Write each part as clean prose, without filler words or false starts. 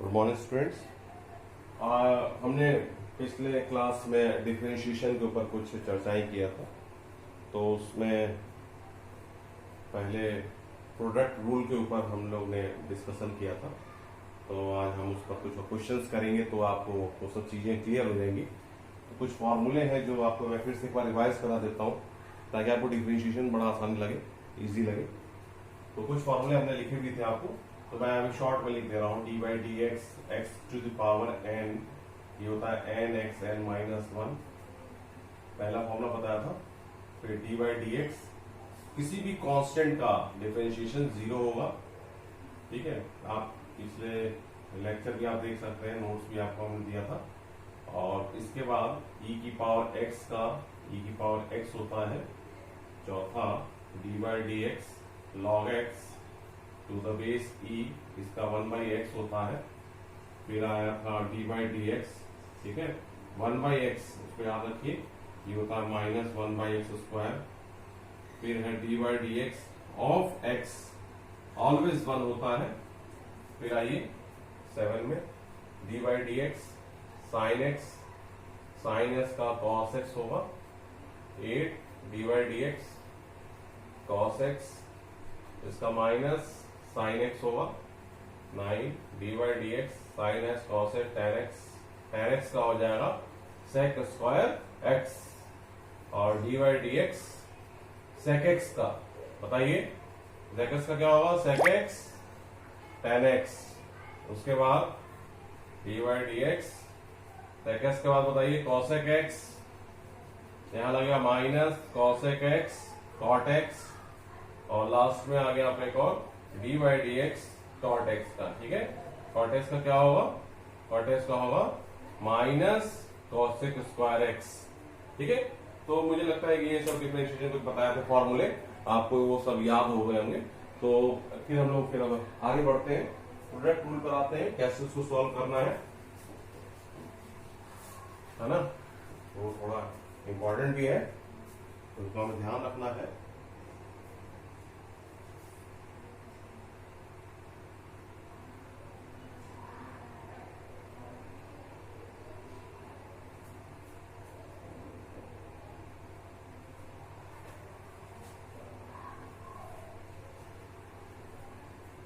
Good morning students. हमने पिछले class में डिफरेंशिएशन के ऊपर कुछ चर्चाएं किया था, तो उसमें पहले प्रोडक्ट रूल के ऊपर हम लोग ने डिस्कशन किया था। तो आज हम उस पर कुछ क्वेश्चंस करेंगे, तो आपको वो सब चीज़ें क्लियर हो जाएंगी। तो कुछ फॉर्मूले हैं जो आपको मैं फिर से एक बार रिवाइज करा देता हूँ, ताकि आपको डिफरेंशिएशन बड़ा आसान लगे, इजी लगे। तो कुछ फॉर्मूले हमने लिखे भी थे आपको, तो मैं अभी शॉर्ट में लिख दे रहा हूँ। D by D x x to the power N, ये होता है N X N minus one, पहला फॉर्मूला बताया था। फिर डी बाई डी एक्स, किसी भी कांस्टेंट का डिफरेंशिएशन जीरो होगा, ठीक है। आप पिछले लेक्चर भी आप देख सकते हैं, नोट्स भी आपको हमने दिया था। और इसके बाद ई की पावर एक्स का ई की पावर एक्स होता है। चौथा d by D x log x to the base e, इसका वन बाई एक्स होता है। फिर आया था डी बाई डी एक्स, ठीक है, वन बाई एक्स, उसको याद रखिए, ये होता है minus one by x square. फिर है d by D x of x, always one होता है। फिर आइए 7 में D by D x sine x, sine x का कॉस एक्स होगा। 8 D by D x cos x, इसका माइनस साइन एक्स होगा। 9 D by D x sine x cos x ten x, ten x का हो जाएगा sec square x. और D by D x sec X का, बताइए सेक X का क्या होगा, सेक एक्स टेन एक्स। उसके बाद d by D x sec x के बाद बताइए कॉसेक एक्स, यहां लगेगा minus cosec x cot x. और लास्ट में आ गया अपने को d by D x cot x का, ठीक है। कॉट एक्स का क्या होगा, कॉट एक्स का होगा माइनस कॉसेक स्क्वायर एक्स, ठीक है। तो मुझे लगता है कि ये सब डिफरेंशिएशन कुछ बताया थे फॉर्मूले, आपको वो सब याद हो गए होंगे। तो फिर हम लोग फिर आगे बढ़ते हैं, प्रोडक्ट रूल पर आते हैं, कैसे उसको सॉल्व करना है ना। वो थोड़ा इंपॉर्टेंट भी है, तो उसको हमें ध्यान रखना है।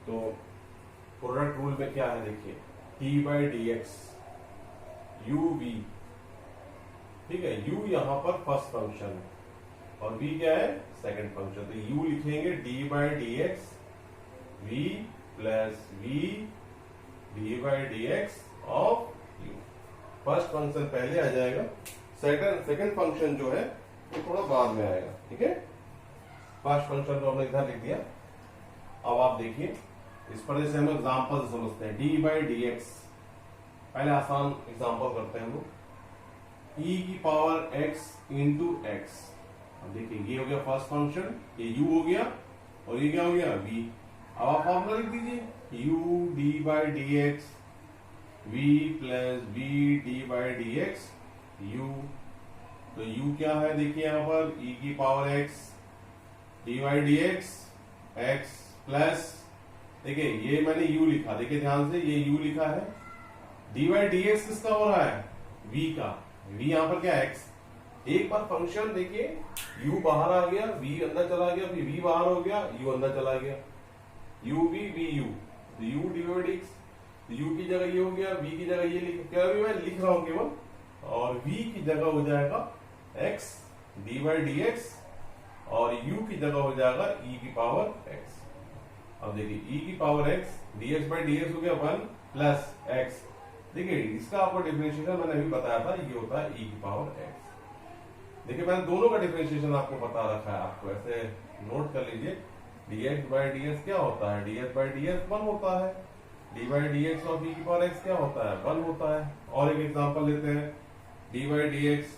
तो प्रोडक्ट रूल में क्या है, देखिए t by D x u v, ठीक है। यू यहां पर फर्स्ट फंक्शन है और वी क्या है, सेकंड फंक्शन। तो यू लिखेंगे d by D x v plus v d by D x of u. First function पहले आ जाएगा, सेकंड फंक्शन जो है वो थोड़ा बाद में आएगा, ठीक है। फर्स्ट फंक्शन को हमने इधर लिख दिया। अब आप देखिए, इस पर जैसे हम एग्जाम्पल समझते हैं। डी बाई डी एक्स, पहले आसान एग्जाम्पल करते हैं हम लोग। ई की पावर एक्स इंटू एक्स, अब देखिए ये हो गया फर्स्ट फंक्शन, ये यू हो गया और ये क्या हो गया, वी। अब आप फॉर्मूला लिख दीजिए, u d by D x v plus v d by D x u. तो यू क्या है, देखिए यहां पर ई की power x d by D x x plus, देखिए ये मैंने u लिखा, देखिए ध्यान से, ये u लिखा है। डी बाई डी एक्स किसका हो रहा है, v का। v यहां पर क्या है, x। एक बार फंक्शन देखिए, u बाहर आ गया, v अंदर चला गया, फिर v बाहर हो गया, u अंदर चला गया, u v v u, तो u D by D x, u की जगह ये हो गया, v की जगह ये लिख, क्या अभी मैं लिख रहा हूं केवल, और v की जगह हो जाएगा x D by D x, और u की जगह हो जाएगा e की पावर x। अब देखिए e की power x dx by D x हो गया 1 प्लस x। देखिए इसका आपको डिफरेंशिएशन मैंने अभी बताया था, ये होता है e की पावर x। देखिए मैंने दोनों का डिफरेंशिएशन आपको बता रखा है, आपको ऐसे नोट कर लीजिए। dx बाई डी एक्स क्या होता है, dx बाई डी एक्स 1 होता है। d by D x of e की पावर x क्या होता है, 1 होता है। और एक एग्जाम्पल लेते हैं, d by D x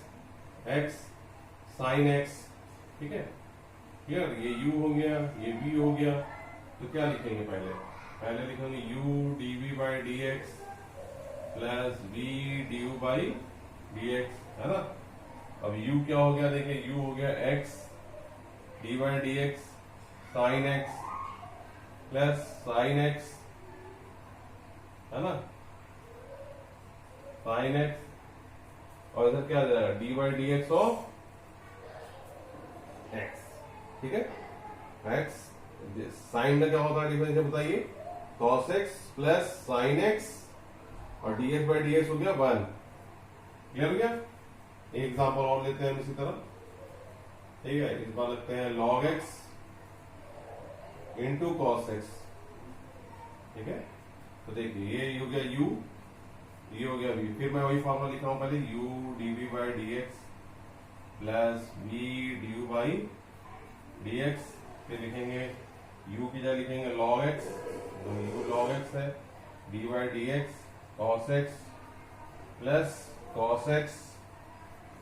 x sine x, ठीक है। क्लियर, ये u हो गया, ये v हो गया। तो क्या लिखेंगे, पहले लिखेंगे u d v by D x plus v d u by D x, है ना। अब u क्या हो गया, देखिए u हो गया x D by D x sign x plus sine x, है ना। साइन एक्स, और इधर क्या आ जाएगा D by D x of x. ठीक है, एक्स साइन का क्या होता है डिफरेंशियल बताइए, cos x plus sine x, और d x by D x हो गया 1। क्लियर हो गया। एक एग्जांपल और लेते हैं हम इसी तरह। ठीक है, इस बार लगते हैं log x into cos x. ठीक है, तो देखिए ये हो गया u, ये हो गया v, फिर मैं वही फॉर्मूला लिख रहा हूं पहले, u dv by D x plus v du by D x, फिर लिखेंगे u की जगह लिखेंगे log x, तो u log x है, d by D x cos x plus cos x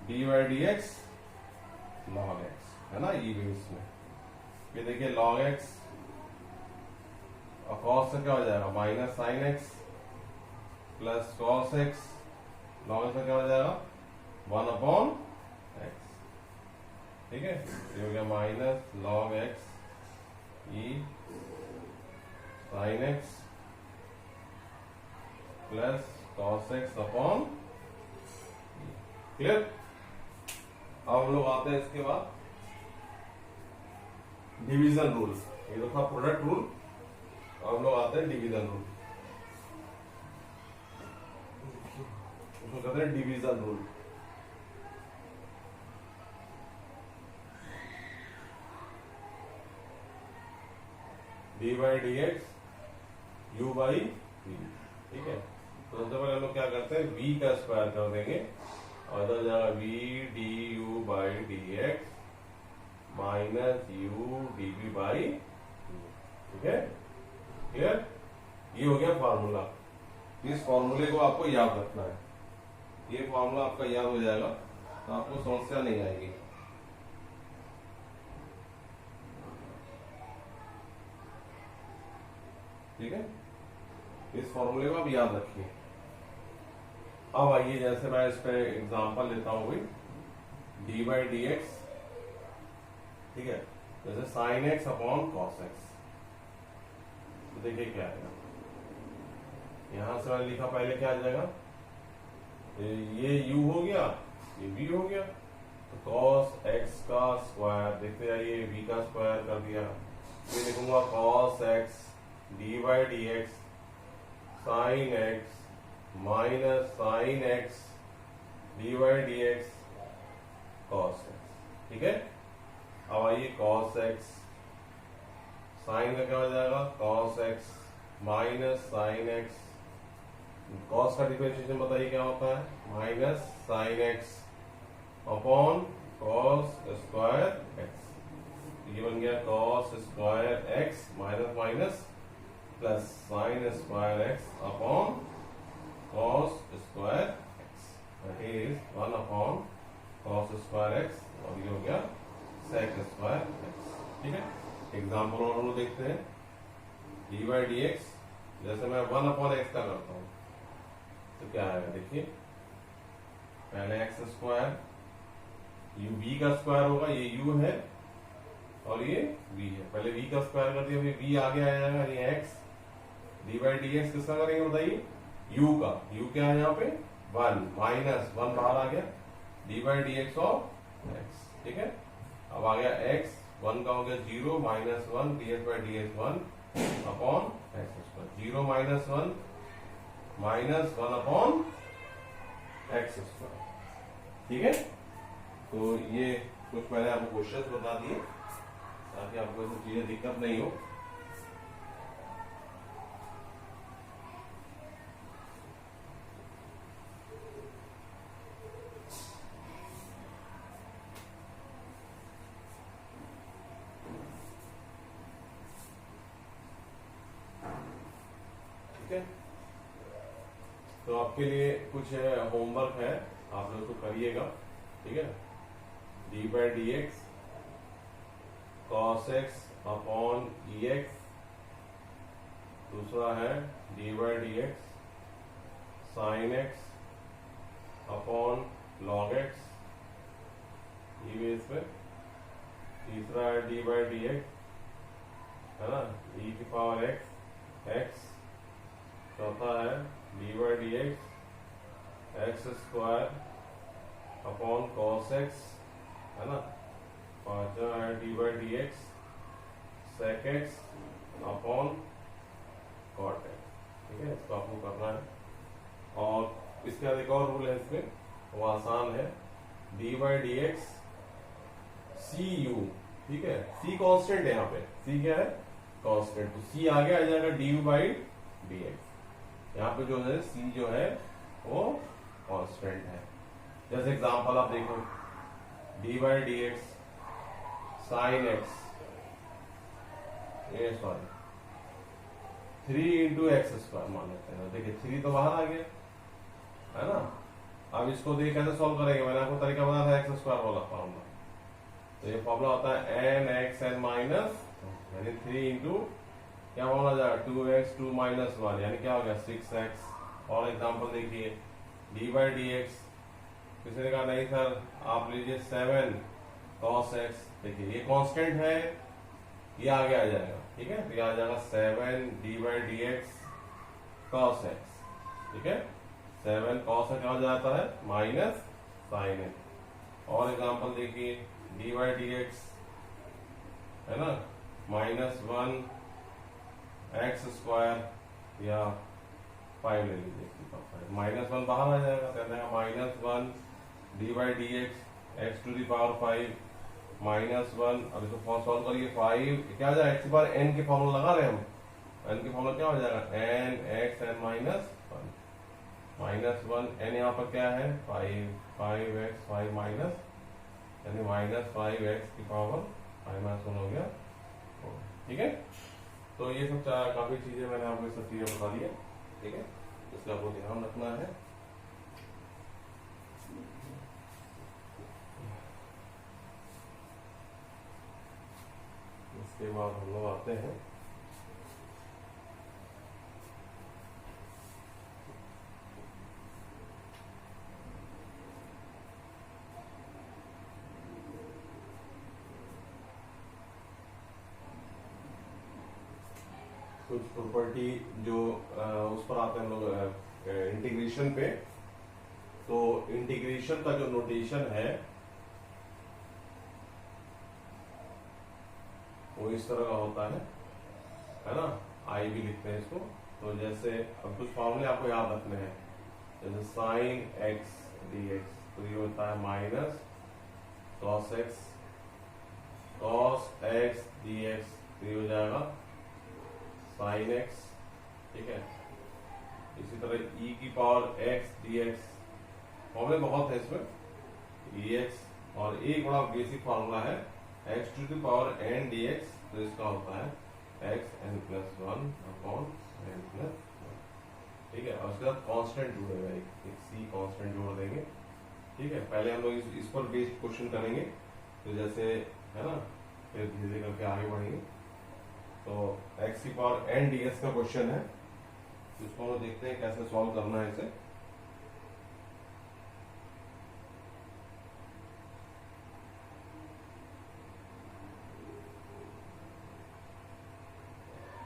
d by D x log x, है ना, ये भी इसमें। फिर देखिए log x और कॉस से क्या हो जाएगा minus sign x plus cos x, log x का क्या हो जाएगा 1 अपॉन एक्स। ठीक है, ये हो गया minus log x e sine x plus cos x upon. Clear. अब हम लोग आते हैं इसके बाद डिवीजन रूल। ये तो था प्रोडक्ट रूल, अब हम लोग आते हैं डिवीजन रूल। उसको कहते हैं division rule. D by D x u by v. ठीक है, तो सबसे पहले हम लोग क्या करते हैं v का स्क्वायर कर देंगे, और इधर जाएगा v d u by D x minus u d b by. ठीक है, क्लियर। ये हो गया फॉर्मूला। इस फॉर्मूले को आपको याद रखना है, ये फॉर्मूला आपका याद हो जाएगा तो आपको समस्या नहीं आएगी। ठीक है, इस फॉर्मूले को आप याद रखिए। अब आइए, जैसे मैं इस पे एग्जांपल लेता हूं, डी बाई डी एक्स। ठीक है, जैसे sine x upon cos x, तो देखिए क्या आएगा। यहां से मैंने लिखा पहले क्या आ जाएगा, ये u हो गया, ये v हो गया, तो cos x का स्क्वायर, देखते जाइए v का स्क्वायर कर दिया, फिर लिखूंगा cos x D by D x sine x minus sine x d by D x cos x. ठीक है, अब आइए cos x, साइन का क्या हो जाएगा cos x minus sine x, cos का डिफरेंशिएशन बताइए क्या होता है, minus sine x upon cos square x. ये बन गया cos square x minus minus plus sine square x upon cos square x, that is 1 upon cos square x, और ये हो गया सेक स्क्वायर एक्स। ठीक है, एग्जाम्पल और हम लोग देखते हैं। डी बाई डी एक्स, जैसे मैं 1 अपॉन एक्स का करता हूं तो क्या आएगा, देखिए पहले एक्स स्क्वायर, यू v का स्क्वायर होगा, ये u है और ये v है, पहले v का स्क्वायर कर दिया, v आगे आ जाएगा, ये x D by D x किसका करेंगे बताइए, u का, u क्या है यहाँ पे 1, माइनस 1 बाहर आ गया, D by D x of x। ठीक है, अब आ गया x, 1 का हो गया 0 minus 1 D x by D x 1 upon x square, 0 minus 1 minus 1 upon x square. ठीक है, तो ये कुछ मैंने आपको क्वेश्चन बता दिए ताकि आपको सब चीजें दिक्कत नहीं हो। ठीक है, तो आपके लिए कुछ होमवर्क है, आप लोग तो करिएगा। ठीक है, d by D x cos x upon E x, दूसरा है d by D x sine x upon log x, ये भी इसमें, तीसरा है डी बाई डी एक्स, है ना, ई की पावर एक्स एक्स, चौथा है d by D x x square upon cos x, है ना, पांचवा है d by D x sec x upon cot x. ठीक है, इसको आपको करना है। और इसके बाद एक और रूल है इसमें, वो आसान है, d by D x c u. ठीक है, सी कांस्टेंट है यहाँ पे, सी क्या है, कांस्टेंट, तो सी आगे आ जाएगा D u by D x. यहाँ पे जो है सी जो है वो कांस्टेंट है। जैसे एग्जांपल आप देखो, D by D x sine x, ये सॉरी 3 इंटू एक्स स्क्वायर मान लेते हैं। देखिए 3 तो बाहर आ गया, है ना। अब इसको देख कैसे सॉल्व करेंगे, मैंने आपको तरीका बताया था एक्स स्क्वायर वाला फॉर्मूला। तो ये फॉर्मूला होता है एन एक्स एन माइनस, यानी 3 इंटू क्या होना जाएगा 2x 2 माइनस 1, यानी क्या हो गया 6x। और एग्जांपल देखिए, डी बाई डी एक्स, किसी ने कहा नहीं सर आप लीजिए 7 cos x। देखिए ये कांस्टेंट है, ये आगे आ जाएगा। ठीक है, तो ये आ जाएगा 7 D by D x cos x. ठीक है, 7 cos क्या हो जाता है माइनस साइन एक्स। और एग्जांपल देखिए, डी बाई डी एक्स, है ना, -1 एक्स स्क्वायर या 5 ले लीजिए, -1 बाहर आ जाएगा, कहते हैं -1 d by D x x to the power 5 -1। अब इसको सॉल्व करिए, 5 क्या आ जाएगा, एक्स की पावर एन के फॉर्मूला लगा रहे हैं हम, एन के फॉर्मूला क्या हो जाएगा एन एक्स एन -1 एन यहाँ पर क्या है 5x 5 माइनस, यानी -5x की पावर 5 हो गया। ठीक है, तो ये सब काफी चीजें मैंने आपको सब चीजें बता दी है। ठीक है, इसका आपको ध्यान रखना है। इसके बाद हम लोग आते हैं कुछ प्रॉपर्टी जो उस पर आते हैं हम लोग इंटीग्रेशन पे। तो इंटीग्रेशन का जो नोटेशन है वो इस तरह का होता है ना, आई भी लिखते हैं इसको। तो जैसे अब कुछ फॉर्मूले आपको याद रखने हैं, जैसे साइन एक्स डी एक्स, तो ये होता है minus cos x D x, तो ये हो जाएगा साइन एक्स। ठीक है, इसी तरह e की पावर x dx, फॉर्मूले बहुत है इसमें, dx, और एक बड़ा बेसिक फॉर्मूला है x to the power n dx, तो इसका होता है x n plus 1 upon n plus 1। ठीक है, और उसके साथ कांस्टेंट जुड़ेगा, एक c कांस्टेंट जोड़ देंगे। ठीक है, पहले हम लोग इस पर बेस्ड क्वेश्चन करेंगे, तो जैसे है ना, फिर धीरे धीरे करके आगे बढ़ेंगे। तो x की पावर n dx का क्वेश्चन है, इसको हम देखते हैं कैसे सॉल्व करना है इसे।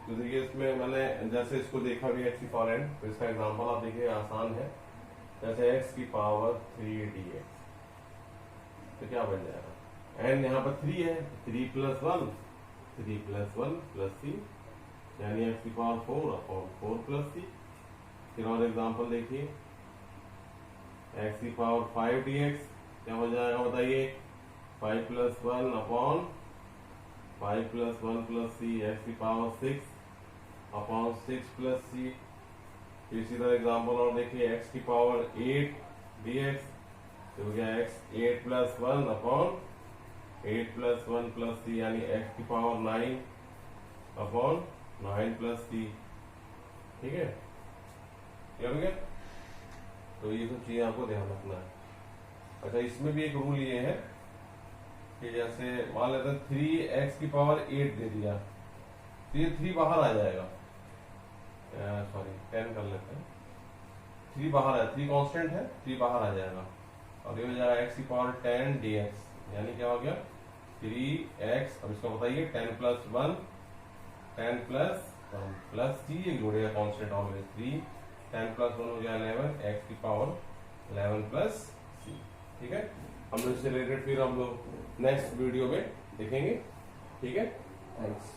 तो देखिए इसमें मैंने जैसे इसको देखा भी x की पावर n, तो इसका एग्जांपल आप देखिए आसान है। जैसे x की पावर 3 dx, तो क्या बन जाएगा, n यहाँ पर 3 है, 3 प्लस 1 प्लस c, यानी x की पावर 4 अपॉन 4 प्लस c। फिर और एग्जांपल देखिए, x की पावर 5 dx, क्या हो जाएगा बताइए, 5 plus 1 upon 5 plus 1 plus c, x की पावर 6 अपॉन 6 प्लस c। इसी तरह एग्जांपल और देखिए, x की पावर 8 dx, तो हो गया x 8 plus 1 upon 8 plus 1 plus c, यानी x की पावर 9 अपॉन 9 प्लस c। ठीक है, क्लियर हो गया। तो ये सब चीजें आपको ध्यान रखना है। अच्छा, इसमें भी एक रूल ये है कि जैसे मान लेते हैं 3x की पावर 8 दे दिया, तो ये 3 बाहर आ जाएगा, सॉरी 10 कर लेते हैं, 3 बाहर है, 3 कांस्टेंट है, 3 बाहर आ जाएगा, और ये हो जाएगा x की पावर 10 dx, यानी क्या हो गया 3x। अब इसको बताइए 10 प्लस 1 प्लस c, एक जोड़ेगा कांस्टेंट ऑलवेज 3, 10 प्लस 1 हो गया 11, x की पावर 11 प्लस सी। ठीक है, हम लोग इससे रिलेटेड फिर हम लोग नेक्स्ट वीडियो में देखेंगे। ठीक है, थैंक्स।